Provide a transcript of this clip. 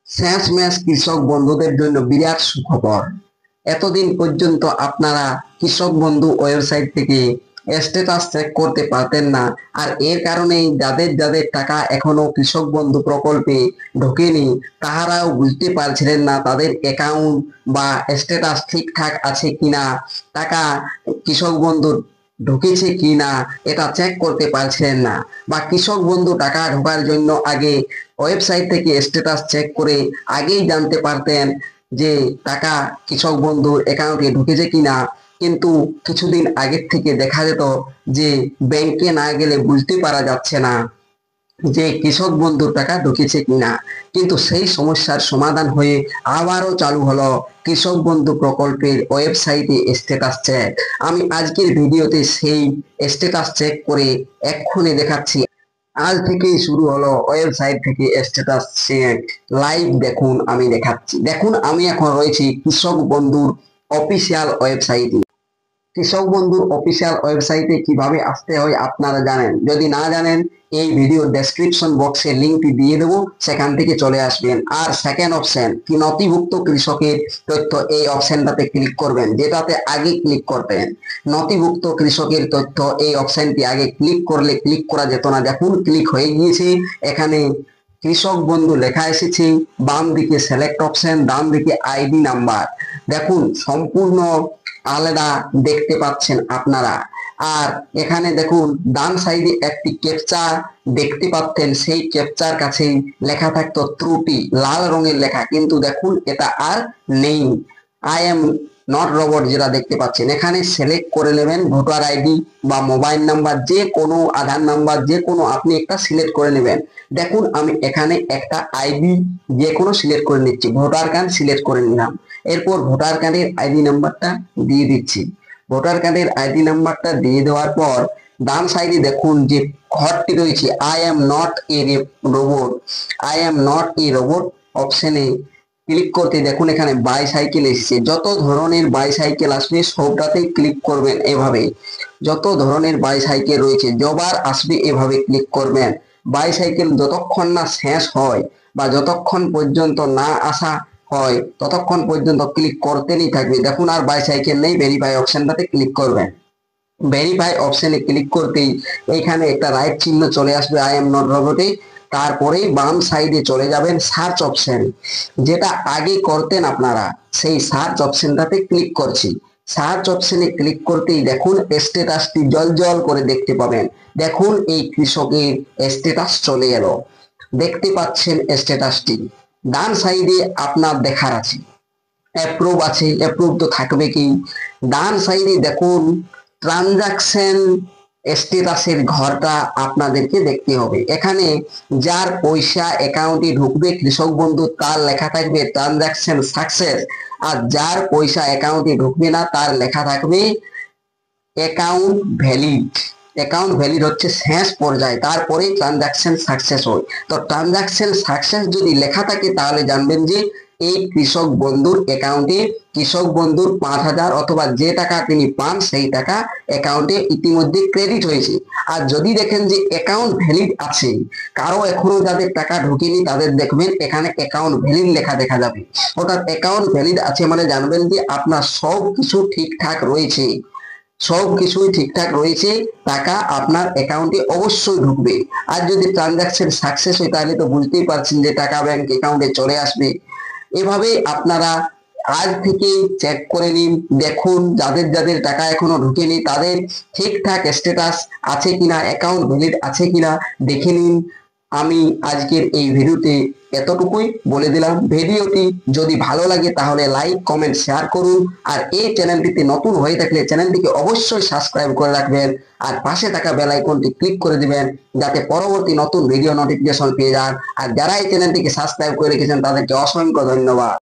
শেষমেশ কৃষক বন্ধুদের জন্য বিরাট সুখবর। এতদিন পর্যন্ত আপনারা কৃষক বন্ধু ওয়েবসাইট থেকে স্ট্যাটাস চেক করতে পারতেন না, আর এর কারণেই যাদের যাদের টাকা এখনো কৃষক বন্ধু প্রকল্পে ঢোকেনি তাহারাও বুঝতে পারছিলেন না তাদের অ্যাকাউন্ট বা স্ট্যাটাস ঠিকঠাক আছে কিনা, টাকা কৃষক বন্ধুর ঢুকেছে কিনা এটা চেক করতে পারছিলেন না। বা কৃষক বন্ধু টাকা ঢোকার জন্য আগে ওয়েবসাইট থেকে স্ট্যাটাস চেক করে আগেই জানতে পারতেন যে টাকা কৃষক বন্ধুর অ্যাকাউন্টে ঢুকেছে কিনা। কিন্তু কিছুদিন আগের থেকে দেখা যেত যে ব্যাংকে না গেলে বুঝতে পারা যাচ্ছে না যে কৃষক বন্ধুর টাকা ঢুকেছে কিনা। কিন্তু সেই সমস্যার সমাধান হয়ে আবারও চালু হলো কৃষক বন্ধু প্রকল্পের ওয়েবসাইটে স্ট্যাটাস চেক। আমি আজকের ভিডিওতে সেই স্ট্যাটাস চেক করে এক্ষুনি দেখাচ্ছি। আজ থেকেই শুরু হলো ওয়েবসাইট থেকে স্ট্যাটাস চেক। লাইভ দেখুন, আমি দেখাচ্ছি। দেখুন, আমি এখন রয়েছি কৃষক বন্ধুর অফিসিয়াল ওয়েবসাইটে। কৃষক বন্ধুর অফিসিয়াল ওয়েবসাইটে কিভাবে আসতে হয় আপনারা জানেন? যদি না জানেন, এই ভিডিওর ডেসক্রিপশন বক্সে লিঙ্কটি দিয়ে দেবো, সেখান থেকে চলে আসবেন। আর সেকেন্ড অপশন কি, নথিভুক্ত কৃষকের তথ্য, এই অপশনটাতে ক্লিক করবেন, যেটাতে আগে ক্লিক করতেন। নথিভুক্ত কৃষকের তথ্য এই অপশনটি আগে ক্লিক করলে ক্লিক করা যেত না। দেখুন ক্লিক হয়ে গিয়েছে। এখানে কৃষক বন্ধু লেখা এসেছে, বাম দিকে সিলেক্ট অপশন, ডান দিকে আইডি নাম্বার। দেখুন সম্পূর্ণ আলাদা দেখতে পাচ্ছেন আপনারা। আর এখানে দেখুন ডান সাইডে একটি ক্যাপচার দেখতে পাচ্ছেন, সেই ক্যাপচার কাছেই লেখা থাকতো ত্রুটি, লাল রঙের লেখা, কিন্তু দেখুন এটা আর নেই। আই এম নট রোবট যেটা দেখতে পাচ্ছেন, এখানে সিলেক্ট করে নেবেন ভোটার আইডি বা মোবাইল নাম্বার, যে কোনো আধার নাম্বার, যে কোনো আপনি একটা সিলেক্ট করে নেবেন। দেখুন আমি এখানে একটা আইডি যে কোনো সিলেক্ট করে নিচ্ছি, ভোটার কার্ড সিলেক্ট করে নিলাম। এরপর ভোটার কার্ডের আইডি নাম্বারটা দিয়ে দিচ্ছি। ভোটার কার্ডের আইডি নাম্বারটা দিয়ে দেওয়ার পর ডান সাইডে দেখুন যে ঘরটি রয়েছে, I am not a robot, I am not a robot অপশনে ক্লিক করতে দেখুন এখানে বাইসাইকেল এসেছে। যত ধরনের বাইসাইকেল আসবে সবটাতেই ক্লিক করবেন এভাবে। যত ধরনের বাইসাইকেল রয়েছে যবার আসবে এভাবে ক্লিক করবেন। বাইসাইকেল যতক্ষণ না শেষ হয় বা যতক্ষণ পর্যন্ত না আসা হয় ততক্ষণ পর্যন্ত ক্লিক করতেই থাকবে। দেখুন আর বাইসাইকেল নেই, ভেরিফাই অপশনটাতে ক্লিক করবেন। ভেরিফাই অপশনে ক্লিক করতেই এইখানে একটা রাইট চিহ্ন চলে আসবে আই এম নট রোবটে। তারপরেই বাম সাইডে চলে যাবেন সার্চ অপশন, যেটা আগে করতেন আপনারা, সেই সার্চ অপশনটাতে ক্লিক করছি। সার্চ অপশনে ক্লিক করতেই দেখুন স্ট্যাটাসটি জল জল করে দেখতে পাবেন। দেখুন এই কৃষকের স্ট্যাটাস চলে এলো, দেখতে পাচ্ছেন স্ট্যাটাসটি। ডান সাইডে আপনার দেখার আছে অ্যাপ্রুভ আছে, অ্যাপ্রুভ তো থাকবে কি। ডান সাইডে দেখুন ট্রানজাকশন স্ট্যাটাসের ঘরটা আপনাদেরকে দেখতে হবে। এখানে যার পয়সা অ্যাকাউন্টে ঢুকবে কৃষক বন্ধু তার লেখা থাকবে ট্রানজাকশন সাকসেস, আর যার পয়সা অ্যাকাউন্টে ঢুকবে না তার লেখা থাকবে অ্যাকাউন্ট ভ্যালিড। অ্যাকাউন্ট ভ্যালিড হচ্ছে শেষ পর্যায়ে, তারপরে ট্রানজাকশন সাকসেস হয়। তো ট্রানজাকশন সাকসেস যদি লেখা থাকে তাহলে জানবেন যে এই কৃষক বন্ধুর অ্যাকাউন্টে কৃষক বন্ধুর 5,000 অথবা যে টাকা তিনি পান সেই টাকা অ্যাকাউন্টে ইতিমধ্যে ক্রেডিট হয়েছে। আর যদি দেখেন যে অ্যাকাউন্ট ভ্যালিড আছে, কারো এখনো যাদের টাকা ঢুকেনি তাদের দেখবেন এখানে অ্যাকাউন্ট ভ্যালিড লেখা দেখা যাবে। অর্থাৎ অ্যাকাউন্ট ভ্যালিড আছে মানে জানবেন যে আপনার সব কিছু ঠিকঠাক রয়েছে, সব কিছুই ঠিকঠাক রয়েছে, টাকা আপনার অ্যাকাউন্টে অবশ্যই ঢুকবে। আর যদি ট্রানজাকশন সাকসেস হয় তাহলে তো বুঝতেই পারছেন যে টাকা ব্যাংক অ্যাকাউন্টে চলে আসবে। এভাবে আপনারা আজ থেকেই চেক করে নিন, দেখুন যাদের যাদের টাকা এখনো ঢুকেনি তাদের ঠিকঠাক স্ট্যাটাস আছে কিনা, অ্যাকাউন্ট ভ্যালিড আছে কিনা দেখে নিন। আমি আজকের এই ভিডিওতে এতটুকুই বলে দিলাম। ভিডিওটি যদি ভালো লাগে তাহলে লাইক কমেন্ট শেয়ার করুন, আর এই চ্যানেলটিতে নতুন হয়ে থাকলে চ্যানেলটিকে অবশ্যই সাবস্ক্রাইব করে রাখবেন, আর পাশে থাকা বেল আইকনটি ক্লিক করে দিবেন যাতে পরবর্তী নতুন ভিডিও নোটিফিকেশন পেয়ে যান। আর যারা এই চ্যানেলটিকে সাবস্ক্রাইব করে রেখেছেন তাদেরকে অসংখ্য ধন্যবাদ।